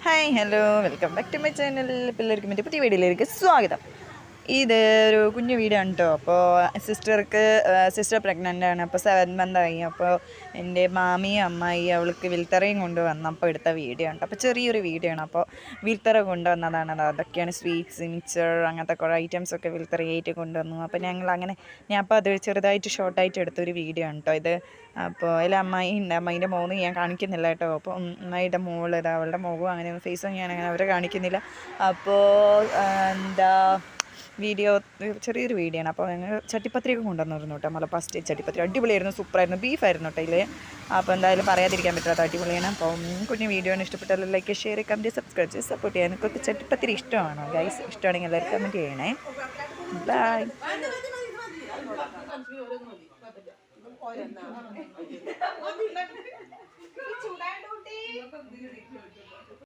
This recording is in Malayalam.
Hi hello welcome back to my channel. പിള്ളേർക്ക് മറ്റേ പുതിയ വീഡിയോയിലേക്ക് സ്വാഗതം. ഇത് ഒരു കുഞ്ഞു വീഡിയോ ആണ് കേട്ടോ. അപ്പോൾ സിസ്റ്റർ പ്രഗ്നൻ്റ് ആണ്. അപ്പോൾ 7 month ആയി. അപ്പോൾ എൻ്റെ മാമിയും അമ്മായി അവൾക്ക് വിൽത്തറയും കൊണ്ടുവന്നപ്പോൾ എടുത്ത വീഡിയോ ഉണ്ട്. അപ്പോൾ ചെറിയൊരു വീഡിയോ ആണ്. അപ്പോൾ വിൽത്തറ കൊണ്ടുവന്നതാണ്. അതൊക്കെയാണ് സ്വീറ്റ്സ്, മിക്സർ, അങ്ങനത്തെ കുറേ ഐറ്റംസൊക്കെ വിൽത്തറയായിട്ട് കൊണ്ടുവന്നു. അപ്പോൾ ഞാൻ അപ്പോൾ അത് ചെറുതായിട്ട് ഷോർട്ടായിട്ട് എടുത്തൊരു വീഡിയോ ആണ് കേട്ടോ ഇത്. അപ്പോൾ അതിൽ അമ്മായി ഉണ്ട്. അമ്മേൻ്റെ മോന് ഞാൻ കാണിക്കുന്നില്ല കേട്ടോ. അപ്പോൾ അമ്മായിയുടെ മോള് അവളുടെ മുഖവും അങ്ങനെ ഫേസും ഞാൻ അങ്ങനെ അവരെ കാണിക്കുന്നില്ല. അപ്പോൾ വീഡിയോ ചെറിയൊരു വീഡിയോ ആണ്. അപ്പോൾ ഞങ്ങൾ ചട്ടിപ്പത്രിയൊക്കെ കൊണ്ടുവന്നിരുന്നു കേട്ടോ. മലബാർ സ്റ്റേറ്റ് ചട്ടിപ്പത്രി അടിപൊളിയായിരുന്നു, സൂപ്പറായിരുന്നു, ബീഫായിരുന്നു കേട്ടോ ഇതിൽ. അപ്പോൾ എന്തായാലും പറയാതിരിക്കാൻ പറ്റാത്ത അടിപൊളിയാണ്. അപ്പം കുഞ്ഞു വീഡിയോ ആണ്. ഇഷ്ടപ്പെട്ടാൽ ലൈക്ക്, ഷെയർ, കമൻറ്റ്, സബ്സ്ക്രൈബ് ചെയ്ത് സപ്പോർട്ട് ചെയ്യാൻ. എനിക്കൊക്കെ ചട്ടിപ്പത്രി ഇഷ്ടമാണോ ഗൈസ്? ഇഷ്ടമാണെങ്കിൽ എല്ലാവരും കമൻറ്റ് ചെയ്യണേ. ബൈ.